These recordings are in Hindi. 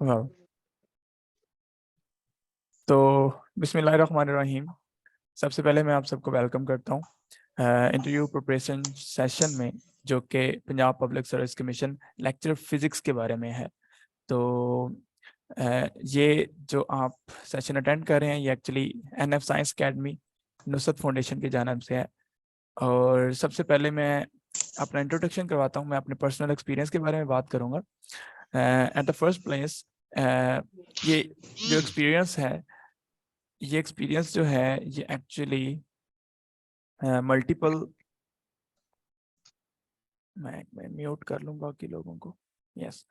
वाह। तो बिस्मिल्लाहिर्रहमानिर्रहीम। सबसे पहले मैं आप सबको वेलकम करता हूँ इंटरव्यू प्रिपरेशन सेशन में, जो कि Punjab public service commission lecture physics के बारे में है। तो ये जो आप सेशन अटेंड कर रहे हैं ये actually NF science academy Nusrat foundation की जानिब से है। और सबसे पहले मैं अपना इंट्रोडक्शन करवाता हूँ। मैं अपने पर्सनल एक्सपीरियंस के बारे में बात करूँगा। एट द फर्स्ट प्लेस, ये जो एक्सपीरियंस है, ये एक्सपीरियंस जो है ये एक्चुअली मल्टीपल, मैं म्यूट कर लूँ बाकी लोगों को। यस,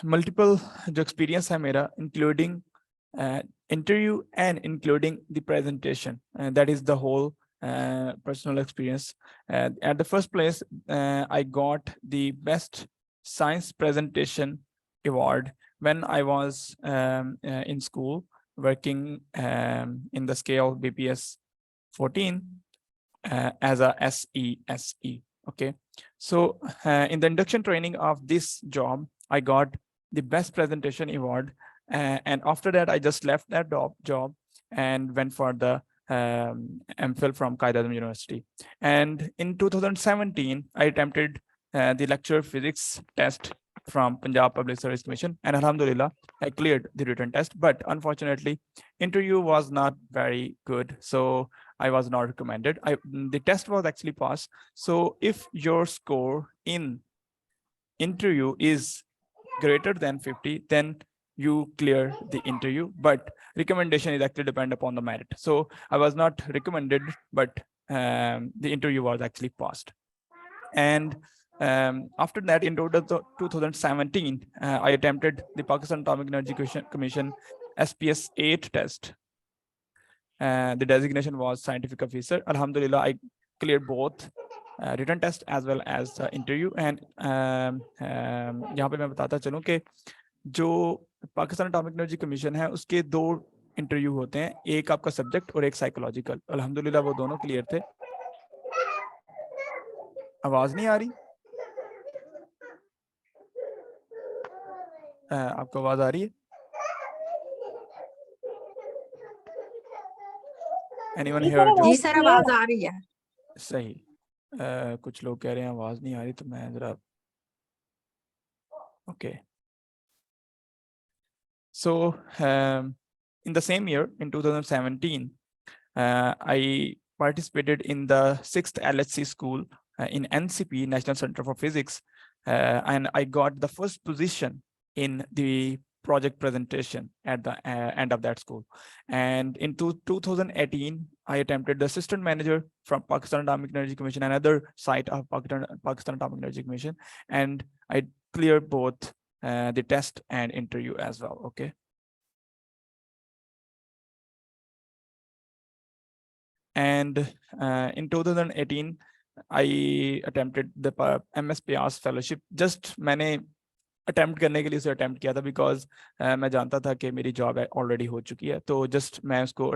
मल्टीपल जो एक्सपीरियंस है मेरा, including interview and including the presentation, that is the whole personal experience. At the first place, I got the best science presentation award when I was in school working in the scale BPS 14 as a SE. Okay, so in the induction training of this job, I got the best presentation award, and after that I just left that job and went for the MPhil from Qaid-e-Azam University. And in 2017 I attempted the lecture physics test from Punjab Public Service Commission, and alhamdulillah I cleared the written test. But unfortunately interview was not very good, so I was not recommended. The test was actually passed. So if your score in interview is greater than 50, then you clear the interview, but recommendation is actually depend upon the merit. So I was not recommended, but the interview was actually passed. And after that, in 2017, I attempted the Pakistan Atomic Energy Commission SPS 8 test. The designation was scientific officer. Alhamdulillah, I cleared both written test as well as interview. And यहाँ पे मैं बताता चलूँ कि जो पाकिस्तान एटॉमिक एनर्जी कमीशन है उसके दो इंटरव्यू होते हैं, एक आपका सब्जेक्ट और एक साइकोलॉजिकल। अल्हम्दुलिल्लाह वो दोनों क्लियर थे। आवाज नहीं आ रही? आपको आवाज आ रही है? Anyone here? जी सर, आवाज आ रही है। सही। कुछ लोग कह रहे हैं आवाज नहीं आ रही, तो मैं जरा okay. So in the same year, in 2017, I participated in the 6th LHC school in NCP, National Center for Physics, and I got the first position in the project presentation at the end of that school. And in 2018, I attempted the assistant manager from Pakistan Atomic Energy Commission, another site of Pakistan Atomic Energy Commission, and I cleared both the test and interview as well. Okay. And in 2018 I attempted the MS Pyas fellowship. Just मैंने अटेम्प्ट करने के लिए उसे अटेम्प्ट किया था, बिकॉज मैं जानता था कि मेरी जॉब ऑलरेडी हो चुकी है, तो जस्ट मैं उसको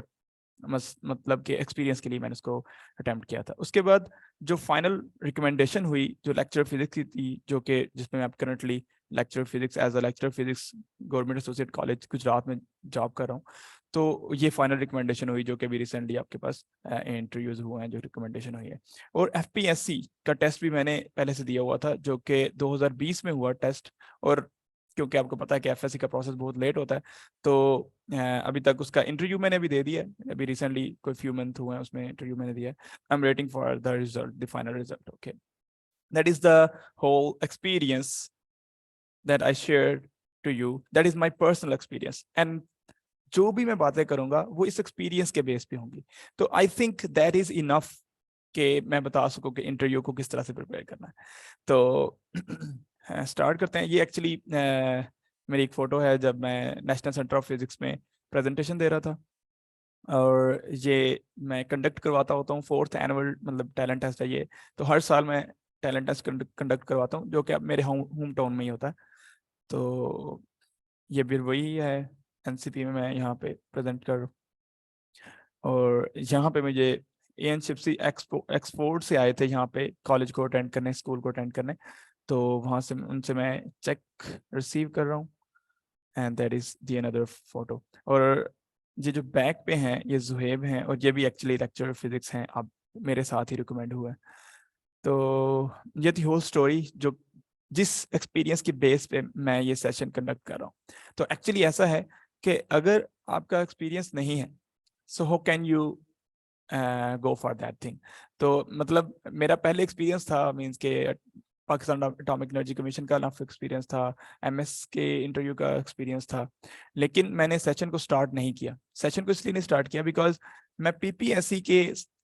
मतलब कि एक्सपीरियंस के लिए मैंने उसको अटेम्प्ट किया था। उसके बाद जो फाइनल रिकमेंडेशन हुई जो लेक्चर फिजिक्स की थी, जो कि जिसमें मैं currently lecture physics as a lecture physics government associate college Gujarat में जॉब कर रहा हूँ, तो ये फाइनल रिकमेंडेशन हुई जो कि अभी रिसेंटली आपके पास इंटरव्यूज हुए हैं, जो रिकमेंडेशन हुई है। और FPSC का टेस्ट भी मैंने पहले से दिया हुआ था, जो कि 2020 में हुआ टेस्ट। और क्योंकि आपको पता है कि FSC का प्रोसेस बहुत लेट होता है, तो अभी तक उसका इंटरव्यू मैंने अभी दे दिया है। अभी रिसेंटली कोई फ्यू मंथ हुए हैं, उसमें इंटरव्यू मैंने दिया है। I am waiting for the result, the final result. Okay, that is the whole experience that I shared to you. That is my personal experience, and जो भी मैं बातें करूंगा वो इस एक्सपीरियंस के बेस पे होंगी। तो I think that is enough कि मैं बता सकूं कि इंटरव्यू को किस तरह से प्रिपेयर करना है। तो स्टार्ट करते हैं। ये एक्चुअली मेरी एक फ़ोटो है जब मैं नेशनल सेंटर ऑफ फिजिक्स में प्रेजेंटेशन दे रहा था, और ये मैं कंडक्ट करवाता होता हूँ 4th एनुअल मतलब टैलेंट टेस्ट है ये। तो हर साल मैं टैलेंट टेस्ट कंडक्ट करवाता हूँ, जो कि अब मेरे होम टाउन में ही होता है। तो ये भी वही है, NCP में मैं यहाँ पे प्रेजेंट कर रहा हूँ। और यहाँ पे मुझे एएनशिप्सी एक्सपोर्ट से आए थे यहाँ पे कॉलेज को अटेंड करने, स्कूल को अटेंड करने, तो वहाँ से उनसे मैं चेक रिसीव कर रहा हूँ, and that is the another photo. और ये जो बैक पे हैं ये जुहेब हैं, और ये भी एक्चुअली लेक्चर फिजिक्स हैं, अब मेरे साथ ही रिकमेंड हुआ है। तो ये थी होल स्टोरी, जो जिस एक्सपीरियंस की बेस पे मैं ये सेशन कंडक्ट कर रहा हूँ। तो एक्चुअली ऐसा है कि अगर आपका एक्सपीरियंस नहीं है, so how can you go for that thing. तो मतलब मेरा पहले एक्सपीरियंस था, मीन्स के पाकिस्तान एटॉमिक एनर्जी कमीशन का नाफ एक्सपीरियंस था, एमएस के इंटरव्यू का एक्सपीरियंस था, लेकिन मैंने सेशन को स्टार्ट नहीं किया। सेशन को इसलिए नहीं स्टार्ट किया बिकॉज मैं पीपीएससी के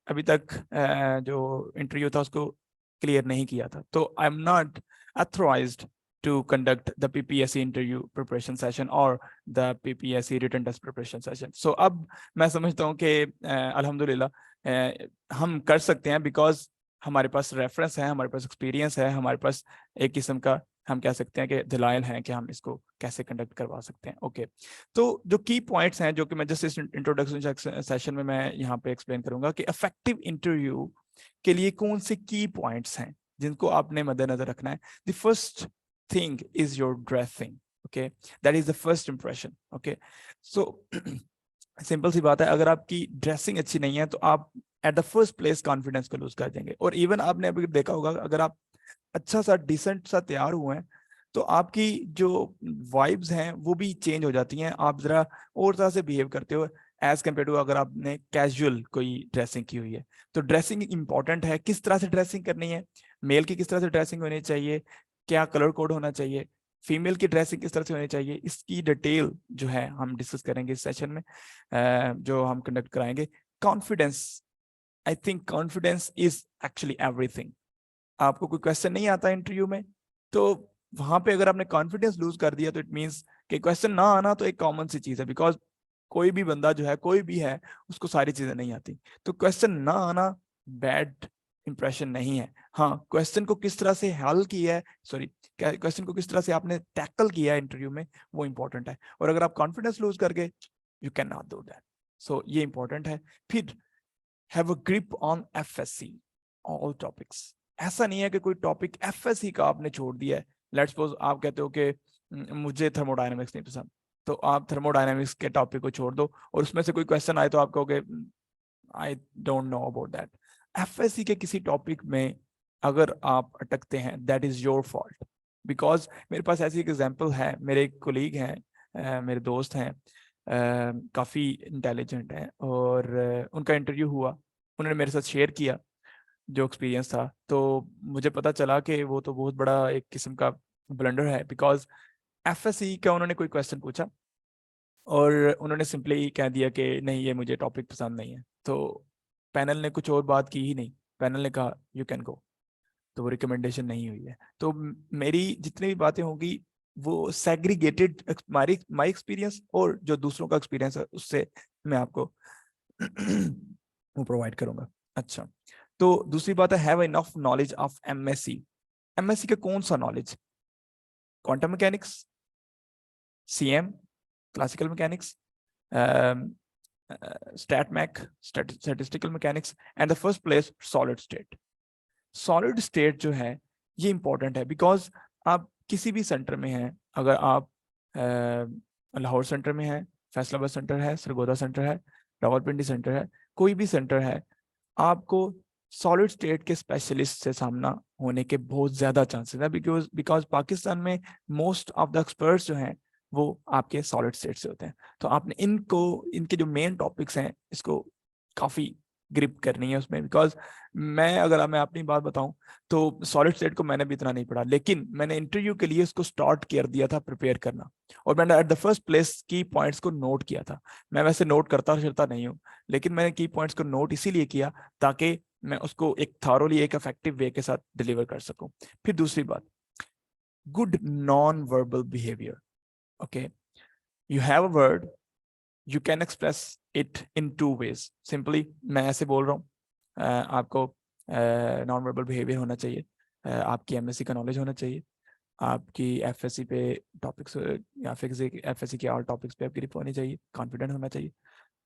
अभी तक जो इंटरव्यू था उसको क्लियर नहीं किया था, तो I am not authorized to conduct the PPSC interview preparation session or the PPSC written test preparation session. So अब मैं समझता हूँ कि अल्हम्दुलिल्लाह हम कर सकते हैं, बिकॉज हमारे पास रेफरेंस है, हमारे पास एक्सपीरियंस है, हमारे पास एक किस्म का हम कह सकते हैं कि दलाइल हैं कि हम इसको कैसे कंडक्ट करवा सकते हैं। ओके, तो जो की पॉइंट्स हैं जो कि मैं जस्ट इस इंट्रोडक्शन सेशन में मैं यहाँ पे एक्सप्लेन करूंगा कि इफेक्टिव इंटरव्यू के लिए कौन से की पॉइंट्स हैं जिनको आपने मद्देनजर रखना है। The first thing is your dressing, okay, that is the first impression. Okay, so simple सी बात है, अगर आपकी ड्रेसिंग अच्छी नहीं है तो आप at the first place confidence को लूज कर देंगे। और इवन आपने अभी देखा होगा, अगर आप अच्छा सा डिसेंट सा तैयार हुए हैं तो आपकी जो वाइब्स हैं वो भी चेंज हो जाती हैं, आप जरा और तरह से बिहेव करते हो एज कम्पेयर टू अगर आपने कैजुअल कोई ड्रेसिंग की हुई है। तो ड्रेसिंग इंपॉर्टेंट है, किस तरह से ड्रेसिंग करनी है, मेल की किस तरह से ड्रेसिंग होनी चाहिए, क्या कलर कोड होना चाहिए, फीमेल की ड्रेसिंग किस तरह से होनी चाहिए, इसकी डिटेल जो है हम डिस्कस करेंगे इस सेशन में जो हम कंडक्ट कराएंगे। Confidence, I think confidence is actually everything. आपको कोई क्वेश्चन नहीं आता इंटरव्यू में, तो वहां पे अगर आपने कॉन्फिडेंस लूज कर दिया तो इट मींस कि क्वेश्चन ना आना तो एक कॉमन सी चीज है, बिकॉज कोई भी बंदा जो है, कोई भी है, उसको सारी चीजें नहीं आती। तो क्वेश्चन ना आना बैड इंप्रेशन नहीं है। हाँ, क्वेश्चन को किस तरह से हल किया है, सॉरी, क्वेश्चन को किस तरह से आपने टैकल किया है इंटरव्यू में, वो इंपॉर्टेंट है। और अगर आप कॉन्फिडेंस लूज करके, you can not do that. So ये इंपॉर्टेंट है। फिर have a grip on FSC all topics. ऐसा नहीं है कि कोई टॉपिक एफएससी का आपने छोड़ दिया है। लेट्स सपोज आप कहते हो कि मुझे थर्मोडायनामिक्स नहीं पसंद, तो आप थर्मोडायनामिक्स के टॉपिक को छोड़ दो और उसमें से कोई क्वेश्चन आए तो आप कहोगे I don't know about that. FSc के किसी टॉपिक में अगर आप अटकते हैं, that is your fault. Because मेरे पास ऐसी एक एग्जाम्पल है, मेरे एक कोलीग हैं, मेरे दोस्त हैं, काफ़ी इंटेलिजेंट हैं, और उनका इंटरव्यू हुआ, उन्होंने मेरे साथ शेयर किया जो एक्सपीरियंस था, तो मुझे पता चला कि वो तो बहुत बड़ा एक किस्म का ब्लंडर है। बिकॉज एफएससी का उन्होंने कोई क्वेश्चन पूछा और उन्होंने सिंपली कह दिया कि नहीं, ये मुझे टॉपिक पसंद नहीं है। तो पैनल ने कुछ और बात की ही नहीं, पैनल ने कहा यू कैन गो। तो वो रिकमेंडेशन नहीं हुई है। तो मेरी जितनी भी बातें होंगी वो सेग्रीगेटेड, माई एक्सपीरियंस और जो दूसरों का एक्सपीरियंस है उससे मैं आपको वो प्रोवाइड करूंगा। अच्छा, तो दूसरी बात है, have enough knowledge of MSc. MSc का कौन सा knowledge? Quantum mechanics, CM, classical mechanics, statmech, statistical mechanics, and the first place solid state. Solid state जो है ये इंपॉर्टेंट है, बिकॉज आप किसी भी सेंटर में हैं, अगर आप लाहौर सेंटर में हैं, फैसलाबाद सेंटर है, सरगोदा सेंटर है, रावलपिंडी सेंटर है, कोई भी सेंटर है, आपको सॉलिड स्टेट के स्पेशलिस्ट से सामना होने के बहुत ज्यादा चांसेस है। बिकॉज पाकिस्तान में मोस्ट ऑफ द एक्सपर्ट्स जो हैं वो आपके सॉलिड स्टेट से होते हैं। तो आपने इनके जो मेन टॉपिक्स हैं इसको काफी ग्रिप करनी है उसमें। बिकॉज मैं अपनी बात बताऊं तो सॉलिड स्टेट को मैंने भी इतना नहीं पढ़ा, लेकिन मैंने इंटरव्यू के लिए इसको स्टार्ट कर दिया था प्रिपेयर करना, और मैंने एट द फर्स्ट प्लेस की पॉइंट्स को नोट किया था। मैं वैसे नोट करता नहीं हूँ, लेकिन मैंने की पॉइंट्स को नोट इसीलिए किया ताकि मैं उसको एक थारोली, एक इफेक्टिव वे के साथ डिलीवर कर सकूं। फिर दूसरी बात, good non verbal behaviour. Okay, you have a word, you can express it in two ways. Simply मैं ऐसे बोल रहा हूँ, आपको नॉन वर्बल बिहेवियर होना चाहिए, आपकी एमएससी का नॉलेज होना चाहिए, आपकी एफएससी पे टॉपिक्स या फिर एफएससी के और टॉपिक्स पे आपकी ग्रिप होनी चाहिए, कॉन्फिडेंट होना चाहिए।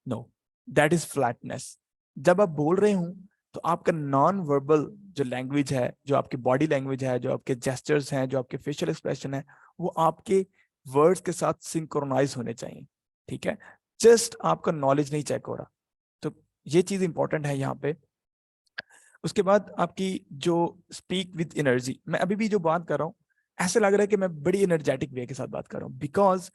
No, that is flatness. जब आप बोल रहे हूं तो आपका नॉन वर्बल जो लैंग्वेज है, जो आपकी बॉडी लैंग्वेज है, जो आपके जेस्चर्स हैं, जो आपके फेशियल एक्सप्रेशन है, वो आपके वर्ड्स के साथ सिंक्रोनाइज होने चाहिए। ठीक है, जस्ट आपका नॉलेज नहीं चेक हो रहा, तो ये चीज इंपॉर्टेंट है यहाँ पे। उसके बाद आपकी जो स्पीक विद एनर्जी, मैं अभी भी जो बात कर रहा हूँ ऐसे लग रहा है कि मैं बड़ी एनर्जेटिक वे के साथ बात कर रहा हूँ, बिकॉज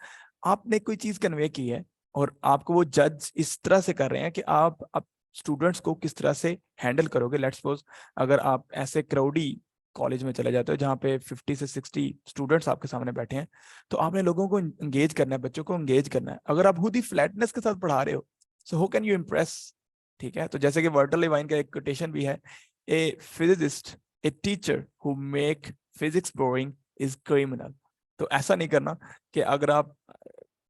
आपने कोई चीज कन्वे की है और आपको वो जज इस तरह से कर रहे हैं कि आप स्टूडेंट्स को किस तरह से हैंडल करोगे। लेट्स सपोज अगर आप ऐसे क्राउडी कॉलेज में चले जाते हो जहाँ पे 50 से 60 स्टूडेंट्स आपके सामने बैठे हैं, तो आपने लोगों को एंगेज करना है, बच्चों को एंगेज करना है। अगर आप खुद ही फ्लैटनेस के साथ पढ़ा रहे हो, so how can you impress. ठीक है, तो जैसे कि वर्टर लेवाइन का एक कोटेशन भी है, a physicist, a teacher who make physics boring is criminal. तो ऐसा नहीं करना कि अगर आप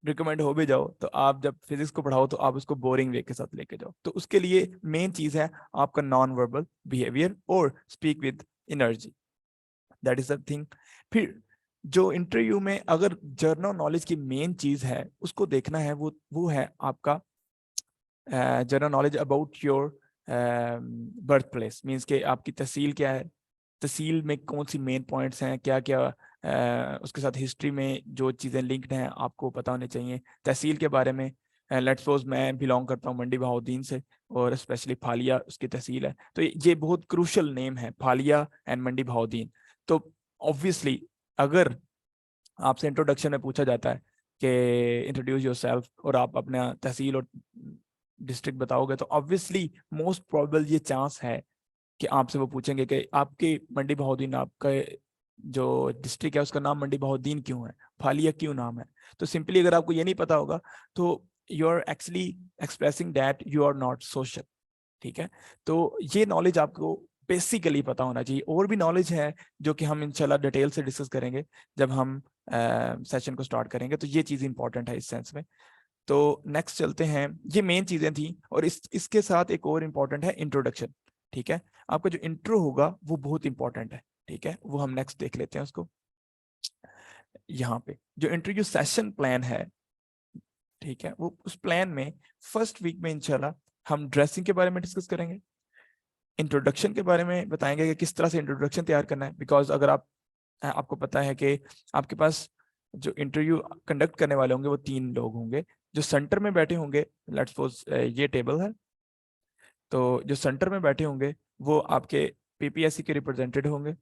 रिकमेंड हो भी जाओ तो आप जब फिजिक्स को पढ़ाओ तो आप उसको बोरिंग वे के साथ लेके जाओ। तो उसके लिए मेन चीज है आपका नॉन वर्बल बिहेवियर और speak with energy, that is the thing. फिर जो इंटरव्यू में अगर जर्नल नॉलेज की मेन चीज है उसको देखना है, वो है आपका general knowledge about your birth place, means के आपकी तहसील क्या है, तहसील में कौन सी मेन पॉइंट्स हैं, क्या क्या उसके साथ हिस्ट्री में जो चीज़ें लिंक्ड हैं आपको पता होनी चाहिए तहसील के बारे में। लेट्स सपोज मैं बिलोंग करता हूँ मंडी बहाउद्दीन से और स्पेशली फालिया उसकी तहसील है, तो ये बहुत क्रूशल नेम है, फालिया एंड मंडी बहाउद्दीन। तो ऑब्वियसली अगर आपसे इंट्रोडक्शन में पूछा जाता है कि इंट्रोड्यूस योरसेल्फ और आप अपना तहसील और डिस्ट्रिक्ट बताओगे, तो ऑब्वियसली मोस्ट प्रोबेबल ये चांस है कि आपसे वो पूछेंगे कि आपके मंडी बहाउद्दीन, आपका जो डिस्ट्रिक्ट है उसका नाम मंडी बहाउद्दीन क्यों है, फालिया क्यों नाम है। तो सिंपली अगर आपको ये नहीं पता होगा तो you are actually expressing that you are not social. ठीक है, तो ये नॉलेज आपको बेसिकली पता होना चाहिए। और भी नॉलेज है जो कि हम इंशाल्लाह डिटेल से डिस्कस करेंगे जब हम सेशन को स्टार्ट करेंगे, तो ये चीज़ इंपॉर्टेंट है इस सेंस में। तो नेक्स्ट चलते हैं, ये मेन चीज़ें थी। और इसके साथ एक और इम्पॉर्टेंट है इंट्रोडक्शन। ठीक है, आपका जो इंट्रो होगा वो बहुत इंपॉर्टेंट है। ठीक है, वो हम नेक्स्ट देख लेते हैं उसको। यहाँ पे जो इंटरव्यू सेशन प्लान है, ठीक है, वो उस प्लान में फर्स्ट वीक में इंशाल्लाह हम ड्रेसिंग के बारे में डिस्कस करेंगे, इंट्रोडक्शन के बारे में बताएंगे कि किस तरह से इंट्रोडक्शन तैयार करना है। बिकॉज अगर आपको पता है कि आपके पास जो इंटरव्यू कंडक्ट करने वाले होंगे वो 3 लोग होंगे जो सेंटर में बैठे होंगे। लेट्स सपोज ये टेबल है, तो जो सेंटर में बैठे होंगे वो आपके पीपीएससी के रिप्रेजेंटेटिव होंगे।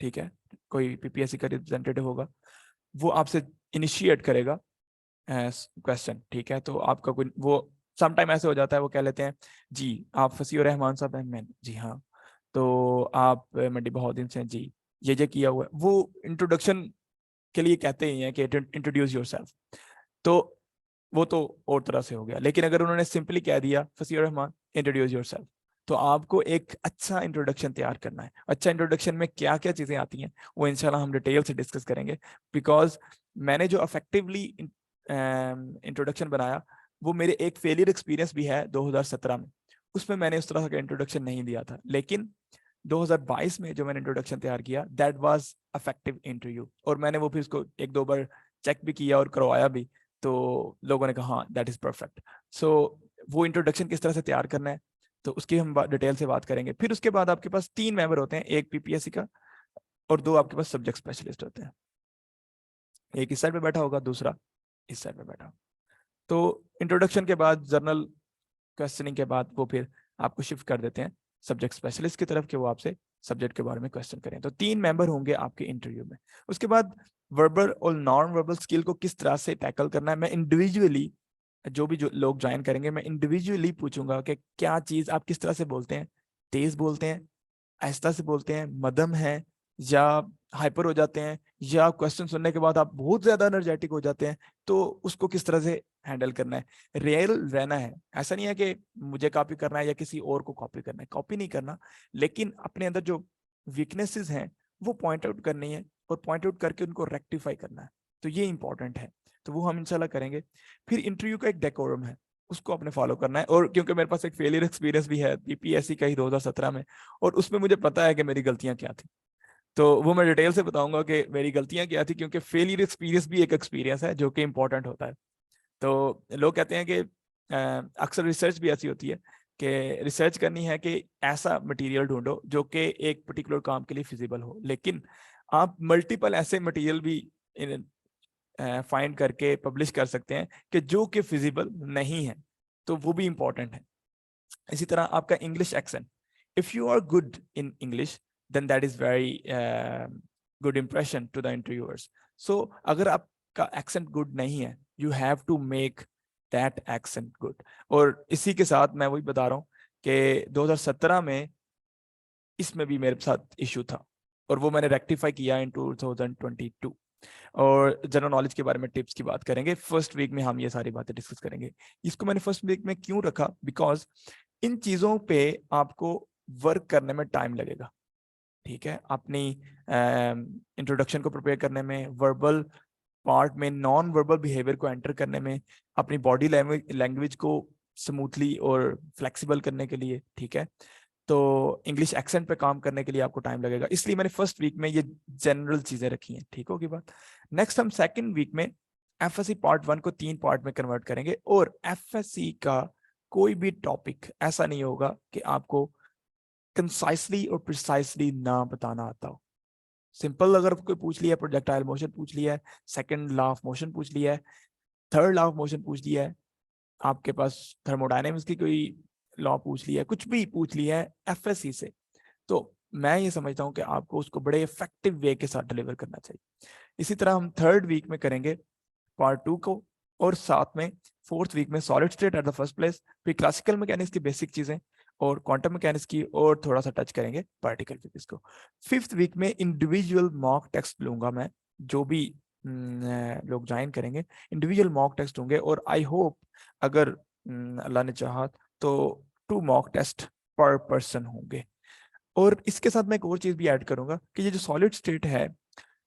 ठीक है, कोई पीपीएससी का रिप्रेजेंटेटिव होगा, वो आपसे इनिशिएट करेगा क्वेश्चन। ठीक है, तो आपका कोई वो समटाइम ऐसे हो जाता है, वो कह लेते हैं जी आप फसीह रहमान साहब हैं, मैं जी हाँ, तो आप मंडी बहाउद्दीन से हैं जी, ये किया हुआ है। वो इंट्रोडक्शन के लिए कहते ही हैं कि इंट्रोड्यूस योरसेल्फ, तो वो तो और तरह से हो गया। लेकिन अगर उन्होंने सिंपली कह दिया फसीह रहमान इंट्रोड्यूस योरसेल्फ, तो आपको एक अच्छा इंट्रोडक्शन तैयार करना है। अच्छा इंट्रोडक्शन में क्या क्या चीजें आती हैं वो इंशाल्लाह हम डिटेल से डिस्कस करेंगे। बिकॉज मैंने जो अफेक्टिवली इंट्रोडक्शन बनाया वो मेरे एक फेलियर एक्सपीरियंस भी है 2017 में, उसमें मैंने उस तरह का इंट्रोडक्शन नहीं दिया था। लेकिन 2022 में जो मैंने इंट्रोडक्शन तैयार किया दैट वाज अफेक्टिव इंटरव्यू, और मैंने वो फिर उसको 1-2 बार चेक भी किया और करवाया भी, तो लोगों ने कहा हाँ दैट इज परफेक्ट। सो वो इंट्रोडक्शन किस तरह से तैयार करना है तो उसकी हम डिटेल से बात करेंगे। फिर उसके बाद आपके पास 3 मेंबर होते हैं, एक पीपीएससी का और 2 आपके पास सब्जेक्ट स्पेशलिस्ट होते हैं। एक इस साइड पे बैठा होगा, दूसरा इस साइड पे बैठा। तो इंट्रोडक्शन के बाद जर्नल क्वेश्चनिंग के बाद वो फिर आपको शिफ्ट कर देते हैं सब्जेक्ट स्पेशलिस्ट की तरफ कि वो आपसे सब्जेक्ट के बारे में क्वेश्चन करें। तो 3 मेंबर होंगे आपके इंटरव्यू में। उसके बाद वर्बल और नॉन वर्बल स्किल को किस तरह से टैकल करना है, मैं इंडिविजुअली जो लोग ज्वाइन करेंगे मैं इंडिविजुअली पूछूंगा कि क्या चीज आप किस तरह से बोलते हैं, तेज बोलते हैं, आहिस्ता से बोलते हैं, मध्यम है, या हाइपर हो जाते हैं, या क्वेश्चन सुनने के बाद आप बहुत ज्यादा एनर्जेटिक हो जाते हैं, तो उसको किस तरह से हैंडल करना है। रियल रहना है, ऐसा नहीं है कि मुझे कॉपी करना है या किसी और को कॉपी करना है, कॉपी नहीं करना, लेकिन अपने अंदर जो वीकनेसेस हैं वो पॉइंट आउट करनी है और पॉइंट आउट करके उनको रेक्टिफाई करना है। तो ये इंपॉर्टेंट है, तो वो हम इंशाल्लाह करेंगे। फिर इंटरव्यू का एक डेकोरम है, उसको आपने फॉलो करना है। और क्योंकि मेरे पास एक फेलियर एक्सपीरियंस भी है पीपीएससी का ही 2017 में, और उसमें मुझे पता है कि मेरी गलतियां क्या थी, तो वो मैं डिटेल से बताऊंगा कि मेरी गलतियां क्या थी, क्योंकि फेलियर एक्सपीरियंस भी एक एक्सपीरियंस है जो कि इंपॉर्टेंट होता है। तो लोग कहते हैं कि अक्सर रिसर्च भी ऐसी होती है कि रिसर्च करनी है कि ऐसा मटेरियल ढूंढो जो कि एक पर्टिकुलर काम के लिए फिजिबल हो, लेकिन आप मल्टीपल ऐसे मटेरियल भी फाइंड करके पब्लिश कर सकते हैं कि जो कि फिजिबल नहीं है, तो वो भी इंपॉर्टेंट है। इसी तरह आपका English accent, if you are good in English then that is very good impression to the interviewers. So अगर आपका एक्सेंट गुड नहीं है, you have to make that accent good. और इसी के साथ मैं वही बता रहा हूँ कि 2017 में इसमें भी मेरे साथ इशू था और वो मैंने रेक्टिफाई किया इन 2022। और जनरल नॉलेज के बारे में टिप्स की बात करेंगे, फर्स्ट वीक में हम ये सारी बातें डिस्कस करेंगे। इसको मैंने फर्स्ट वीक में क्यों रखा, बिकॉज इन चीजों पे आपको वर्क करने में टाइम लगेगा, ठीक है, अपनी इंट्रोडक्शन को प्रिपेयर करने में, वर्बल पार्ट में नॉन वर्बल बिहेवियर को एंटर करने में, अपनी बॉडी लैंग्वेज को स्मूथली और फ्लेक्सिबल करने के लिए, ठीक है। तो इंग्लिश एक्सेंट पे काम करने के लिए आपको टाइम लगेगा, इसलिए मैंने फर्स्ट वीक में ये जनरल चीजें रखी हैं, ठीक होगी बात। नेक्स्ट हम सेकंड वीक में एफएससी पार्ट 1 को 3 पार्ट में कन्वर्ट करेंगे, और एफएससी का कोई भी टॉपिक ऐसा नहीं होगा कि आपको कंसाइसली और प्रिसाइसली ना बताना आता हो। सिंपल अगर कोई पूछ लिया, प्रोजेक्टाइल मोशन पूछ लिया है, सेकंड लॉ ऑफ मोशन पूछ लिया है, थर्ड लॉ ऑफ मोशन पूछ लिया है, आपके पास थर्मोडायनेमिक्स की कोई लॉ पूछ लिया है, कुछ भी पूछ लिया है एफएससी से, तो मैं ये समझता हूँ कि आपको उसको बड़े इफेक्टिव वे के साथ डिलीवर करना चाहिए। इसी तरह हम थर्ड वीक में करेंगे पार्ट 2 को, और साथ में फोर्थ वीक में solid state at the first place, फिर क्लासिकल मैकेनिक्स की बेसिक चीजें और क्वांटम मैकेनिक्स की, और थोड़ा सा टच करेंगे पार्टिकल फिजिक्स को। फिफ्थ वीक में इंडिविजुअल मॉक टेस्ट लूंगा मैं, जो भी लोग ज्वाइन करेंगे इंडिविजुअल मॉक टेस्ट होंगे, और आई होप अगर अल्लाह ने चाहा तो 2 मॉक टेस्ट पर पर्सन होंगे। और इसके साथ मैं एक और चीज भी ऐड करूंगा कि ये जो सॉलिड स्टेट है,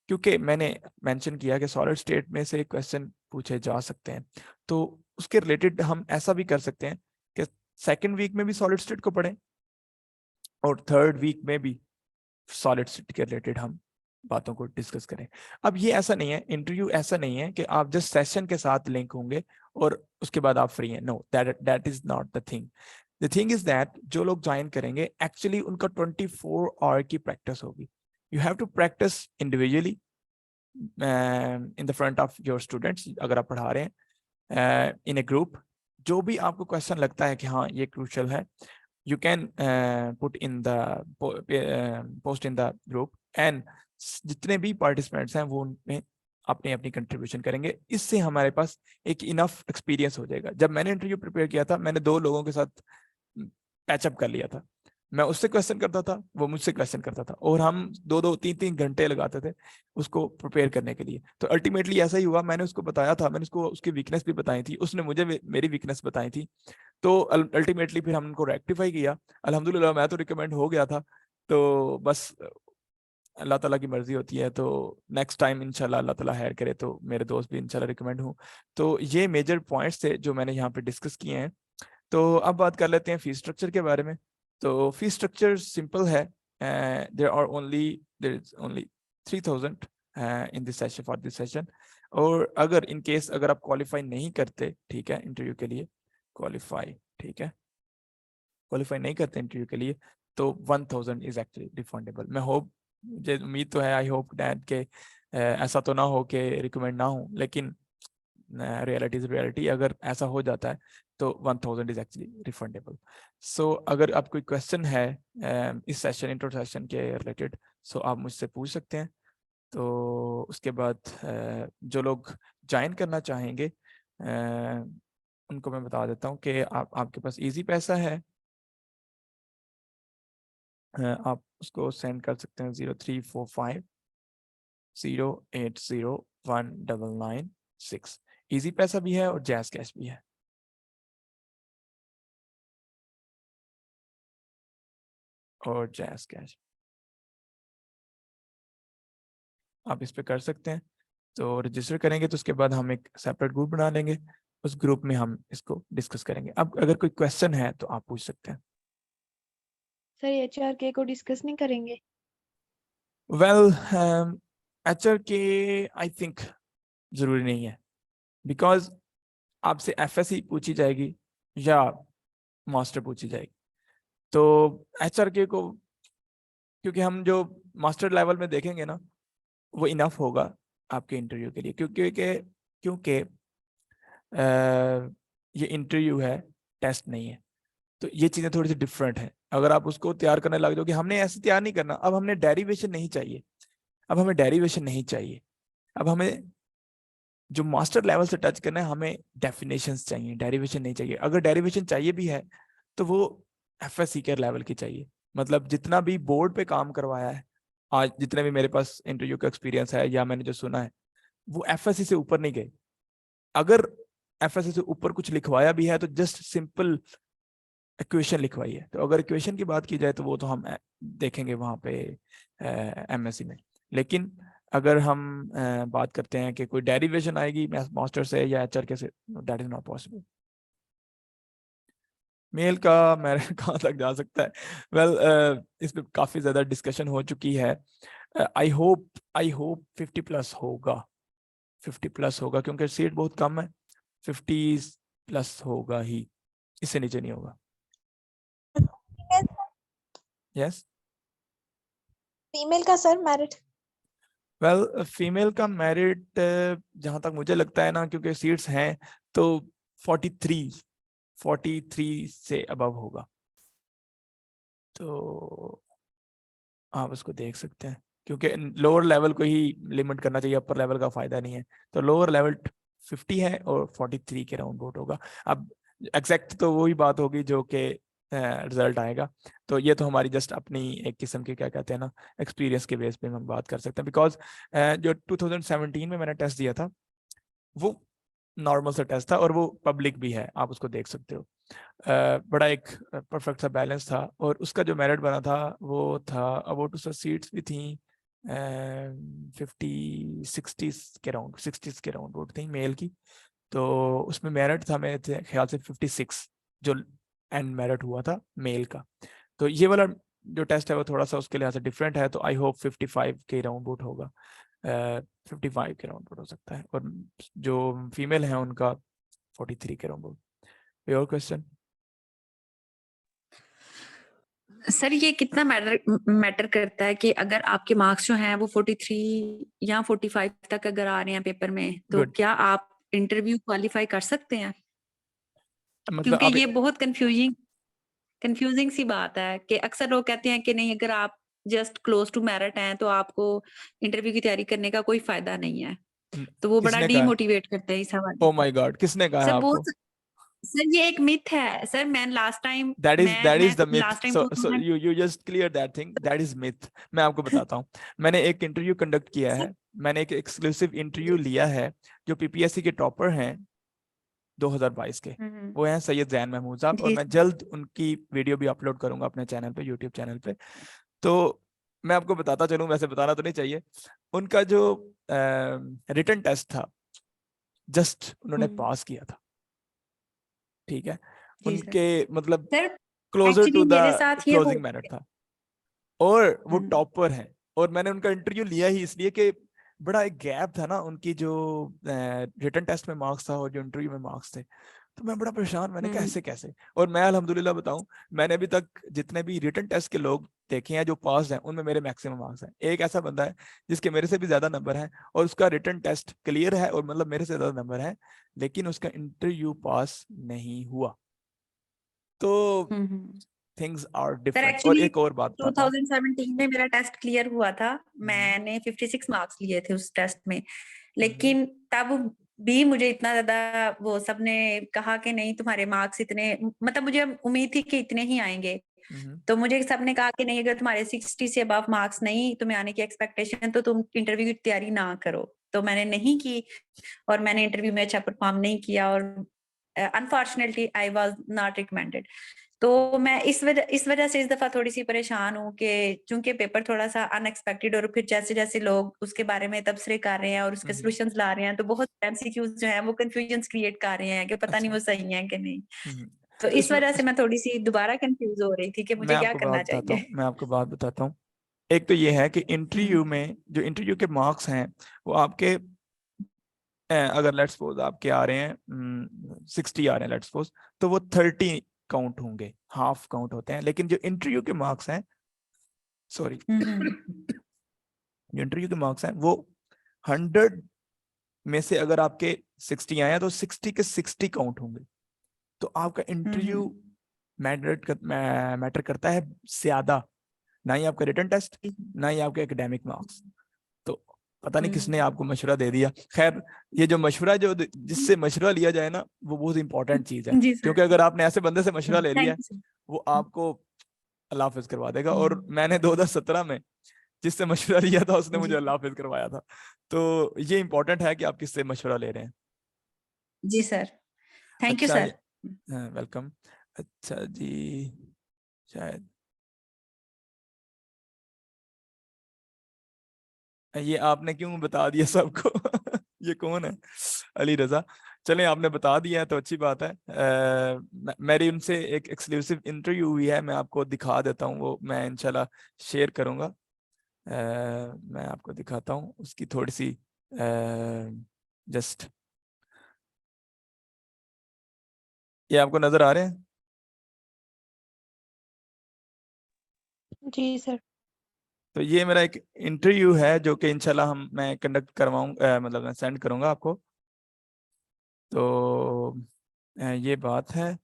क्योंकि मैंने मेंशन किया कि सॉलिड स्टेट में से क्वेश्चन पूछे जा सकते हैं, तो उसके रिलेटेड हम ऐसा भी कर सकते हैं कि सेकंड वीक में भी सॉलिड स्टेट को पढ़ें और थर्ड वीक में भी सॉलिड स्टेट के रिलेटेड हम बातों को डिस्कस करें। अब ये ऐसा नहीं है, इंटरव्यू ऐसा नहीं है कि आप जस्ट सेशन के साथ लिंक होंगे और उसके बाद आप फ्री हैं। No, that is not the thing. The thing is that जो लोग ज्वाइन करेंगे एक्चुअली उनका 24 आवर की प्रैक्टिस होगी। You have to practise individually in the front of your students, अगर आप पढ़ा रहे हैं इन ए ग्रुप, जो भी आपको क्वेश्चन लगता है कि हाँ ये क्रूशियल है, you can put in the post in the group, and जितने भी पार्टिसिपेंट्स हैं वो उनमें अपनी अपनी कंट्रीब्यूशन करेंगे। इससे हमारे पास एक इनफ एक्सपीरियंस हो जाएगा। जब मैंने इंटरव्यू प्रिपेयर किया था, मैंने 2 लोगों के साथ पैचअप कर लिया था, मैं उससे क्वेश्चन करता था, वो मुझसे क्वेश्चन करता था, और हम 2-2 3-3 घंटे लगाते थे उसको प्रिपेयर करने के लिए। तो अल्टीमेटली ऐसा ही हुआ, मैंने उसको बताया था, मैंने उसको उसकी वीकनेस भी बताई थी, उसने मुझे मेरी वीकनेस बताई थी, तो अल्टीमेटली फिर हम उनको रेक्टिफाई किया। अल्हम्दुलिल्लाह मैं तो रिकमेंड हो गया था। तो बस अल्लाह ताला की मर्जी होती है, तो नेक्स्ट टाइम इंशाल्लाह अल्लाह ताला खैर करे तो मेरे दोस्त भी इंशाल्लाह रिकमेंड हूँ। तो ये मेजर पॉइंट्स थे जो मैंने यहाँ पे डिस्कस किए हैं। तो अब बात कर लेते हैं फीस स्ट्रक्चर के बारे में। तो फीस स्ट्रक्चर सिंपल है, there is only 3000 in this session, for this session. और अगर इन केस अगर आप क्वालिफाई नहीं करते, ठीक है, इंटरव्यू के लिए क्वालिफाई, ठीक है, क्वालिफाई नहीं करते इंटरव्यू के लिए, तो 1000 इज एक्चुअली रिफंडेबल। मैं होप, मुझे उम्मीद तो है, आई होप डैट के ऐसा तो ना हो कि रिकमेंड ना हो, लेकिन रियलिटी इज रियलिटी। अगर ऐसा हो जाता है तो 1000 इज एक्चुअली रिफंडेबल। सो अगर आप कोई क्वेश्चन है इस सेशन, इंट्रो सेशन के रिलेटेड, सो आप मुझसे पूछ सकते हैं। तो उसके बाद जो लोग ज्वाइन करना चाहेंगे उनको मैं बता देता हूँ कि आपके पास इजी पैसा है, आप उसको सेंड कर सकते हैं 034508019996। इजी पैसा भी है और जैज कैश भी है। और जैज कैश आप इस पे कर सकते हैं। तो रजिस्टर करेंगे तो उसके बाद हम एक सेपरेट ग्रुप बना लेंगे, उस ग्रुप में हम इसको डिस्कस करेंगे। अब अगर कोई क्वेश्चन है तो आप पूछ सकते हैं। सर एचआरके को डिस्कस नहीं करेंगे? वेल एचआर के आई थिंक जरूरी नहीं है, बिकॉज आपसे एफएससी पूछी जाएगी या मास्टर पूछी जाएगी। तो HRK को, क्योंकि हम जो मास्टर लेवल में देखेंगे ना, वो इनफ होगा आपके इंटरव्यू के लिए, क्योंकि ये इंटरव्यू है, टेस्ट नहीं है। तो ये चीजें थोड़ी सी डिफरेंट है। अगर आप उसको तैयार करने लग जाओ कि हमने ऐसे तैयार नहीं करना, अब हमने डेरिवेशन नहीं चाहिए, अब हमें डेरिवेशन नहीं चाहिए, अब हमें जो मास्टर लेवल से टच करना है, हमें डेफिनेशंस चाहिए, डेरिवेशन नहीं चाहिए। अगर डेरिवेशन चाहिए भी है तो वो FSC के लेवल की चाहिए। मतलब जितना भी बोर्ड पे काम करवाया है आज, जितने भी मेरे पास इंटरव्यू का एक्सपीरियंस है या मैंने जो सुना है, वो FSC से ऊपर नहीं गए। अगर FSC से ऊपर कुछ लिखवाया भी है तो जस्ट सिंपल इक्वेशन लिखवाई है। तो अगर इक्वेशन की बात की जाए तो वो तो हम देखेंगे वहां पे MSc में। लेकिन अगर हम बात करते हैं कि कोई डेरिवेशन आएगी मास्टर से या HRK से, that is not possible. Male का मेरिट कहाँ तक जा सकता है? वेल, इस पे काफी ज्यादा डिस्कशन हो चुकी है। आई होप 50+ होगा, 50+ होगा, क्योंकि सीट बहुत कम है। 50+ होगा ही, इससे नीचे नहीं होगा। यस। फीमेल का सर मेरिट? वेल, फीमेल का मेरिट जहां तक मुझे लगता है ना, क्योंकि सीट्स हैं, तो 43 से अबव होगा। तो आप उसको देख सकते हैं, क्योंकि लोअर लेवल को ही लिमिट करना चाहिए, अपर लेवल का फायदा नहीं है। तो लोअर लेवल 50 है और 43 के राउंड वोट होगा। अब एग्जैक्ट तो वही बात होगी जो कि रिजल्ट आएगा। तो ये तो हमारी जस्ट अपनी एक किस्म की, क्या कहते हैं ना, एक्सपीरियंस के बेस पे हम बात कर सकते हैं। बिकॉज जो 2017 में मैंने टेस्ट दिया था, वो नॉर्मल सा टेस्ट था और वो पब्लिक भी है, आप उसको देख सकते हो। बड़ा एक परफेक्ट सा बैलेंस था, और उसका जो मेरिट बना था वो था अबाउट, उसका सीट्स भी थी 50-60 के राउंड, 60 के राउंड वोट थी मेल की। तो उसमें मेरिट था मेरे ख्याल से 56, जो एंड मेरिट हुआ था मेल का। तो ये वाला जो टेस्ट है वो थोड़ा सा उसके लिहाज से डिफरेंट है। तो आई होप 55 के राउंड वोट होगा, 55 के राउंड वोट हो सकता है, और जो फीमेल है उनका 43 के round vote. Your question? Sir ये कितना मैटर करता है कि अगर आपके मार्क्स जो हैं वो 43 या 45 तक अगर आ रहे हैं पेपर में, तो Good. क्या आप इंटरव्यू क्वालिफाई कर सकते हैं? मतलब क्योंकि आप ये बहुत कंफ्यूजिंग सी बात है कि अक्सर लोग कहते हैं कि नहीं, अगर आप जस्ट क्लोज टू मेरिट हैं तो आपको इंटरव्यू की तैयारी करने का कोई फायदा नहीं है। तो वो बड़ा किसने कहा? डीमोटिवेट करते हैं इस हवाले ओ से। माय गॉड, किसने कहा है सर आपको? बहुत सर ये एक मिथ है सर। मैं last time that is the myth. Last time So you just clear that thing, that is myth. मैं आपको बताता हूँ, मैंने एक इंटरव्यू कंडक्ट किया है, मैंने एक एक्सक्लूसिव इंटरव्यू लिया है। जो PPSC के टॉपर हैं 2022 के, वो हैं सैयद जैन महमूद साहब, और जी मैं जल्द उनकी वीडियो भी अपलोड करूंगा अपने चैनल पे, यूट्यूब चैनल पे। तो मैं आपको बताता चलूं, वैसे बताना तो नहीं चाहिए, उनका जो रिटन टेस्ट था, जस्ट उन्होंने पास किया था, ठीक है। जी सर। उनके मतलब sir closer actually to the मेरे साथ ये क्लोजिंग मेरिट था, और वो टॉपर है। और मैंने उनका इंटरव्यू लिया ही इसलिए कि बड़ा एक गैप था ना उनकी जो रिटन टेस्ट में मार्क्स था और जो इंटरव्यू में मार्क्स थे। तो मैं बड़ा परेशान, मैंने कहा ऐसे कैसे। और मैं अल्हम्दुलिल्लाह बताऊं, मैंने अभी तक जितने भी रिटन टेस्ट के लोग देखे हैं जो पास हैं, उनमें मेरे मैक्सिमम मार्क्स हैं। एक ऐसा बंदा है जिसके मेरे से भी ज्यादा नंबर हैं, और उसका रिटन टेस्ट क्लियर है, और मतलब मेरे से ज्यादा नंबर है, लेकिन उसका इंटरव्यू पास नहीं हुआ। तो थिंग्स आर सर डिफरेंट। और एक्चुअली एक और बात बताता हूँ, 2017 में मेरा टेस्ट क्लियर हुआ था। मैंने 56 मार्क्स लिए थे उस टेस्ट में, लेकिन तब भी मुझे इतना ज्यादा वो सबने कहा कि नहीं तुम्हारे मार्क्स इतने, मतलब मुझे उम्मीद थी कि इतने ही आएंगे। तो मुझे सबने कहा कि नहीं, अगर तुम्हारे 60 से अबव मार्क्स नहीं तुम्हें आने की एक्सपेक्टेशन, तो तुम इंटरव्यू की तैयारी ना करो। तो मैंने नहीं की, और मैंने इंटरव्यू में अच्छा परफॉर्म नहीं किया, और unfortunately I was not recommended. तो मैं इस वजह से इस दफा थोड़ी सी परेशान हूँ कि चूंकि पेपर थोड़ा सा अनएक्सपेक्टेड, और फिर जैसे जैसे लोग उसके बारे में तबसरे कर रहे हैं और उसके सॉल्यूशंस ला रहे हैं, तो बहुत MCQs जो हैं वो कंफ्यूजन्स क्रिएट कर रहे हैं कि पता नहीं वो सही है कि नहीं। तो इस वजह से मैं थोड़ी सी दोबारा कंफ्यूज हो रही थी कि मुझे क्या करना चाहिए। मैं आपको बात बताता हूँ। एक तो ये है कि इंटरव्यू में जो इंटरव्यू के मार्क्स हैं, वो आपके अगर लेट्स सपोज आपके आ रहे हैं 60 आ रहे हैं लेट्स सपोज, तो वो 30 काउंट होंगे, हाफ काउंट होते हैं। लेकिन जो इंटरव्यू के मार्क्स हैं, सॉरी, जो इंटरव्यू के मार्क्स हैं वो 100 में से अगर आपके 60 आए हैं तो 60 के 60 काउंट होंगे। तो आपका इंटरव्यू मैटर करता है ज्यादा, ना ही आपका रिटन टेस्ट, ना ही आपके एकेडमिक मार्क्स। तो पता नहीं किसने आपको मशवरा दे दिया। खैर, ये जो मशवरा, जो जिससे मशवरा लिया जाए ना, वो बहुत इंपॉर्टेंट चीज है। जी सर। क्योंकि अगर आपने ऐसे बंदे से मशवरा ले लिया थैंक है, यू सर। वो आपको अल्लाह हाफिज करवा देगा। और मैंने 2017 में जिससे मशवरा लिया था उसने मुझे जी अल्लाह हाफिज करवाया था। तो ये इंपॉर्टेंट है कि आप किससे मशवरा ले रहे हैं। जी सर, थैंक यू अच्छा, सर। वेलकम। अच्छा जी, शायद ये आपने क्यों बता दिया सबको? ये कौन है? अली रजा। चलें, आपने बता दिया है तो अच्छी बात है। मेरी उनसे एक एक्सक्लूसिव इंटरव्यू हुई है, मैं आपको दिखा देता हूँ, वो मैं इंशाल्लाह शेयर करूँगा। मैं आपको दिखाता हूँ उसकी थोड़ी सी जस्ट, ये आपको नजर आ रहे हैं? जी सर। तो ये मेरा एक इंटरव्यू है जो कि इंशाल्लाह मैं कंडक्ट करवाऊँ, मतलब मैं सेंड करूँगा आपको। तो ये बात है।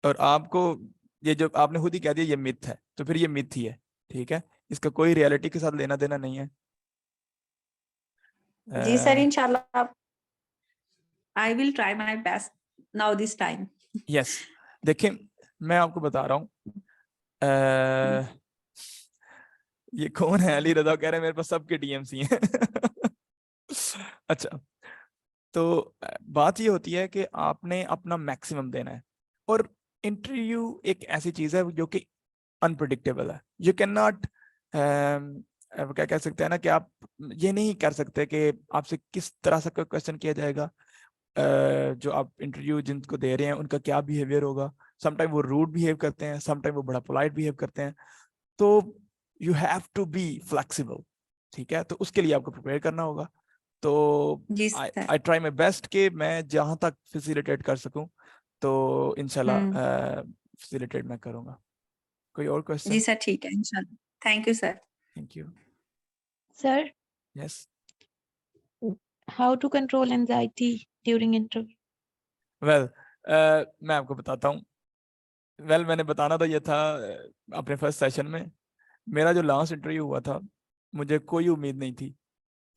और आपको, ये जो आपने खुद ही कह दिया ये मिथ है, तो फिर ये मिथ ही है, ठीक है? इसका कोई रियलिटी के साथ लेना देना नहीं है। जी सर, इंशाल्लाह I will try my best now this time. Yes, देखिए मैं आपको बता रहा हूँ, ये कौन है? अली रजा कह रहे हैं मेरे पास सबके डीएमसी हैं। अच्छा, तो बात ये होती है कि आपने अपना मैक्सिमम देना है। और इंटरव्यू एक ऐसी चीज है जो कि अनप्रिडिक्टेबल है। यू कैन नॉट, क्या कह सकते हैं ना, कि आप ये नहीं कर सकते कि आपसे किस तरह से क्वेश्चन किया जाएगा। जो आप इंटरव्यू जिनको दे रहे हैं उनका क्या बिहेवियर होगा। समटाइम वो रूड बिहेव करते हैं, समटाइम वो बड़ा पोलाइट बिहेव करते हैं। तो you have to be flexible, ठीक है? तो उसके लिए आपको प्रिपेयर करना होगा। तो जी I sir. I try my best कि मैं जहां तक फैसिलिटेट कर सकूं, तो इंशाल्लाह फैसिलिटेट मैं करूंगा। कोई और जी क्वेश्चन? सर, ठीक है इंशाल्लाह। Thank you sir. Thank you. Sir, yes. How to control anxiety during interview? Well, मैं आपको बताता हूँ। मैंने बताना तो ये था अपने फर्स्ट सेशन में। मेरा जो लास्ट इंटरव्यू हुआ था, मुझे कोई उम्मीद नहीं थी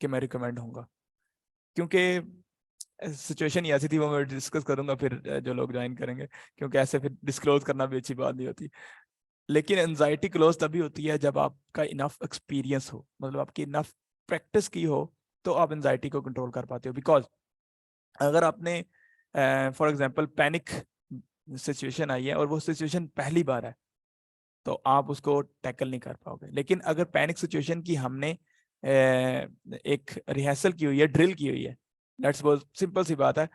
कि मैं रिकमेंड होऊंगा, क्योंकि सिचुएशन ही ऐसी थी। वो मैं डिस्कस करूंगा फिर जो लोग ज्वाइन करेंगे, क्योंकि ऐसे फिर डिस्क्लोज करना भी अच्छी बात नहीं होती। लेकिन एनजाइटी क्लोज तभी होती है जब आपका इनफ एक्सपीरियंस हो, मतलब आपकी इनफ प्रैक्टिस की हो, तो आप एनजाइटी को कंट्रोल कर पाते हो। बिकॉज अगर आपने फॉर एग्जांपल पैनिक सिचुएशन आई है और वो सिचुएशन पहली बार है, तो आप उसको टैकल नहीं कर पाओगे। लेकिन अगर पैनिक सिचुएशन की हमने एक रिहर्सल की हुई है, ड्रिल की हुई है, लेट्स बहुत सिंपल सी बात है।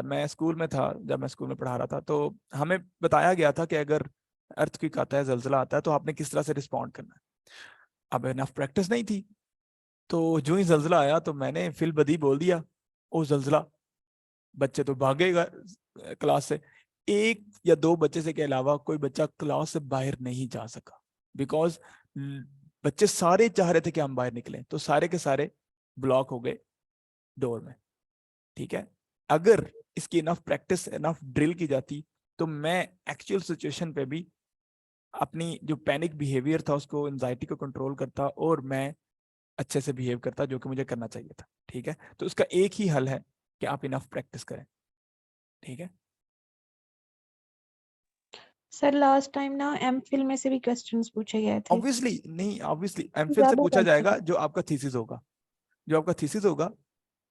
मैं स्कूल में था, जब मैं स्कूल में पढ़ा रहा था, तो हमें बताया गया था कि अगर अर्थक्वेक आता है, जलजला आता है, तो आपने किस तरह से रिस्पॉन्ड करना है। अब इनफ प्रैक्टिस नहीं थी, तो जो ही जलजला आया तो मैंने फिल बदी बोल दिया, ओ जलजला। बच्चे तो भागेगा क्लास से। एक या दो बच्चे से के अलावा कोई बच्चा क्लास से बाहर नहीं जा सका, बिकॉज बच्चे सारे चाह रहे थे कि हम बाहर निकलें, तो सारे के सारे ब्लॉक हो गए डोर में, ठीक है? अगर इसकी इनफ प्रैक्टिस, इनफ ड्रिल की जाती, तो मैं एक्चुअल सिचुएशन पे भी अपनी जो पैनिक बिहेवियर था उसको, एंजाइटी को कंट्रोल करता और मैं अच्छे से बिहेव करता, जो कि मुझे करना चाहिए था, ठीक है? तो उसका एक ही हल है कि आप इनफ प्रैक्टिस करें, ठीक है? सर, लास्ट टाइम ना एमफिल में से भी क्वेश्चंस पूछे गए थे। ऑब्वियसली नहीं, ऑब्वियसली एमफिल से ज्यादा पूछा क्वेश्चन। जाएगा जो आपका थीसिस होगा। जो आपका थीसिस होगा,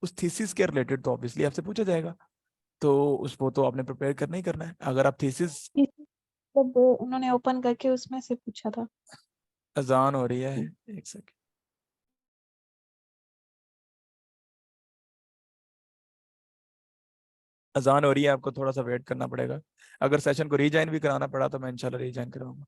उस थीसिस के रिलेटेड तो ऑब्वियसली आपसे पूछा जाएगा। तो उसको तो आपने प्रिपेयर करना ही करना है। अगर आप थीसिस, जब उन्होंने ओपन करके उसमें से पूछा था। अजान हो रही है, एक सेकंड। अजान हो रही है, आपको थोड़ा सा वेट करना पड़ेगा। अगर सेशन को रीजॉइन भी कराना पड़ा तो मैं इंशाल्लाह रीजॉइन कराऊंगा।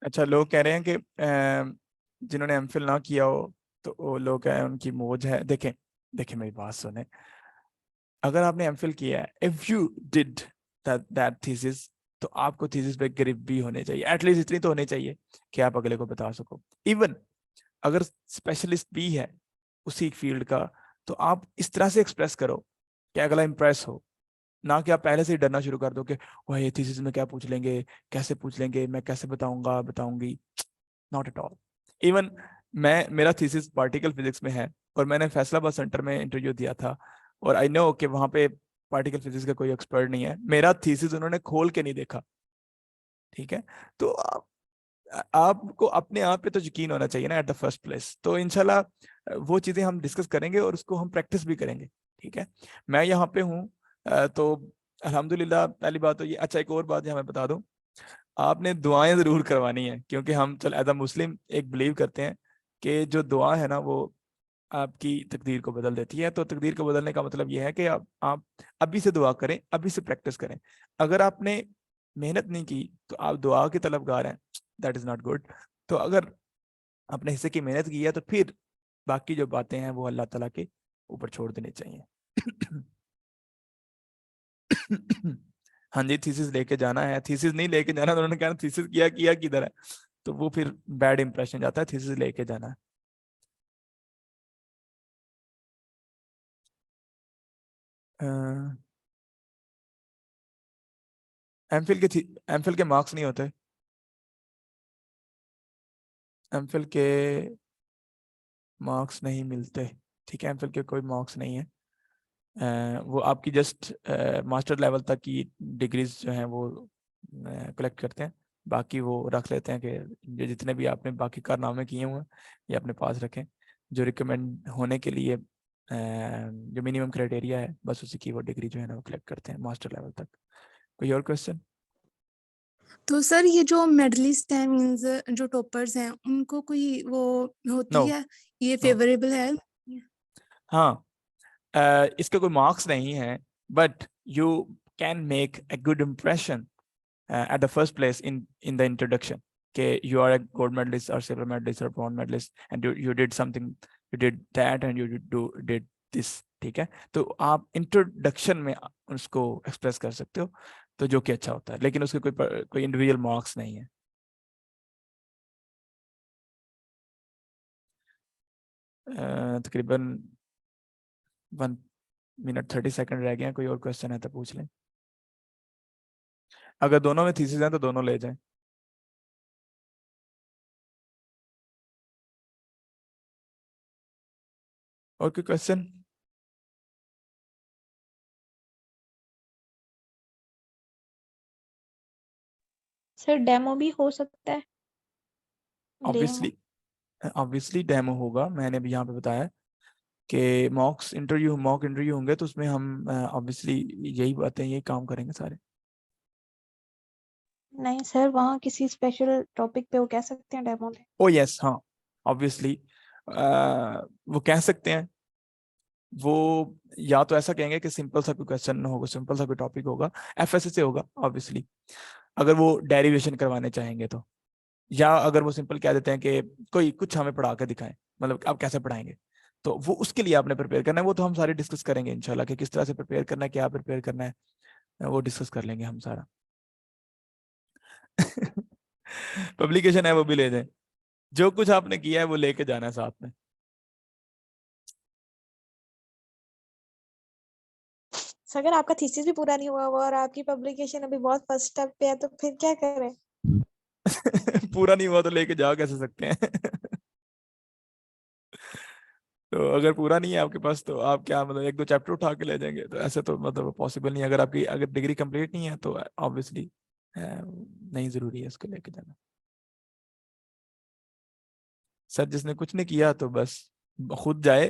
अच्छा, लोग कह रहे हैं कि जिन्होंने एमफिल ना किया हो तो वो लोग कह रहे हैं उनकी मौज है। देखें देखें, मेरी बात सुने। अगर आपने एमफिल किया है, if you did that thesis, तो आपको थीसिस पे ग्रिप भी होने चाहिए, एटलीस्ट इतनी तो होनी चाहिए कि आप अगले को बता सको। इवन अगर स्पेशलिस्ट भी है उसी फील्ड का, तो आप इस तरह से एक्सप्रेस करो कि अगला इंप्रेस हो, ना कि आप पहले से ही डरना शुरू कर दो कि वह ये थीसिस में क्या पूछ लेंगे, कैसे पूछ लेंगे, मैं कैसे बताऊंगा, बताऊंगी। Not at all. इवन मेरा थीसिस पार्टिकल फिजिक्स में है और मैंने फैसलाबाद सेंटर में इंटरव्यू दिया था, और आई नो कि वहां पे पार्टिकल फिजिक्स का कोई एक्सपर्ट नहीं है। मेरा थीसिस उन्होंने खोल के नहीं देखा, ठीक है। तो आपको अपने आप पे तो यकीन होना चाहिए ना एट द फर्स्ट प्लेस। तो इंशाल्लाह वो चीजें हम डिस्कस करेंगे और उसको हम प्रैक्टिस भी करेंगे, ठीक है। मैं यहाँ पे हूँ, तो अल्हम्दुलिल्लाह। पहली बात तो ये। अच्छा, एक और बात यहाँ मैं बता दूं, आपने दुआएं जरूर करवानी है, क्योंकि हम चल एज अ मुस्लिम एक बिलीव करते हैं कि जो दुआ है ना वो आपकी तकदीर को बदल देती है। तो तकदीर को बदलने का मतलब ये है कि आप अभी से दुआ करें, अभी से प्रैक्टिस करें। अगर आपने मेहनत नहीं की तो आप दुआ के तलबगार हैं, दैट इज नॉट गुड। तो अगर अपने हिस्से की मेहनत की है तो फिर बाकी जो बातें हैं वो अल्लाह ताला के ऊपर छोड़ देनी चाहिए। हाँ जी, थीसिस लेके जाना है। थीसिस नहीं लेके जाना तो उन्होंने कहा थीसिस किया किया किधर है, तो वो फिर बैड इंप्रेशन जाता है। थीसिस लेके जाना है। एमफिल के मार्क्स नहीं होते। एमफिल के मार्क्स नहीं मिलते, ठीक है। एमफिल के कोई मार्क्स नहीं है। वो आपकी जस्ट मास्टर लेवल तक की डिग्रीज जो हैं वो कलेक्ट करते हैं। बाकी वो रख लेते हैं कि जितने भी आपने बाकी कारनामे किए हुए हैं ये अपने पास रखें। जो रिकमेंड होने के लिए जो मिनिमम क्राइटेरिया है, बस उसी की वो डिग्री जो है ना वो कलेक्ट करते हैं मास्टर लेवल तक। कोई और क्वेश्चन? तो सर ये जो मेडलिस्ट हैं, मींस जो टॉपर्स हैं, उनको कोई वो होती नो, है, ये नो। फेवरेबल है? हाँ, इसके कोई मार्क्स नहीं है, but you can make a good impression at the first place in the introduction. Okay, you are a gold medalist or silver medalist or bronze medalist, and you did something, you did that, and you did this, ठीक है। तो आप इंट्रोडक्शन में उसको एक्सप्रेस कर सकते हो, तो जो कि अच्छा होता है, लेकिन उसके कोई इंडिविजुअल मार्क्स नहीं है। तकरीबन 1 मिनट 30 सेकंड रह गए हैं। कोई और क्वेश्चन है तो पूछ लें। अगर दोनों में थीसिस हैं तो दोनों ले जाएं। और कोई क्वेश्चन? सर डेमो भी हो सकता है? ऑब्वियसली, ऑब्वियसली डेमो होगा। मैंने भी यहाँ पे बताया कि मॉक इंटरव्यू होंगे, तो उसमें हम ऑब्वियसली यही बातें, यही काम करेंगे सारे। नहीं सर, वहाँ किसी स्पेशल टॉपिक पे वो कह सकते हैं डेमो दे। ओ यस, हाँ, ऑब्वियसली वो कह सकते हैं। वो या तो ऐसा कहेंगे कि सिंपल सा कोई क्वेश्चन होगा, सिंपल सा कोई टॉपिक होगा, एफएसए से होगा ऑब्वियसली, अगर वो डेरिवेशन करवाने चाहेंगे तो। या अगर वो सिंपल कह देते हैं कि कोई कुछ हमें पढ़ा के दिखाएं, मतलब आप कैसे पढ़ाएंगे, तो वो उसके लिए आपने प्रिपेयर करना है। वो तो हम सारे डिस्कस करेंगे इंशाल्लाह कि किस तरह से प्रिपेयर करना है, क्या प्रिपेयर करना है, वो डिस्कस कर लेंगे हम सारा। पब्लिकेशन है वो भी ले जाएं, जो कुछ आपने किया है वो लेके जाना है साथ में। सर अगर आपका थीसिस भी पूरा नहीं हुआ हुआ और आपकी पब्लिकेशन अभी बहुत फर्स्ट स्टेप पे है तो फिर क्या करें? पूरा नहीं हुआ तो लेके जा कैसे सकते हैं? तो अगर पूरा नहीं है आपके पास तो आप क्या मतलब एक दो चैप्टर उठा के ले जाएंगे? तो ऐसे तो मतलब पॉसिबल नहीं है। अगर आपकी अगर डिग्री कंप्लीट नहीं है तो ऑब्वियसली नहीं जरूरी है इसको लेके जाना। सर जिसने कुछ नहीं किया तो बस खुद जाए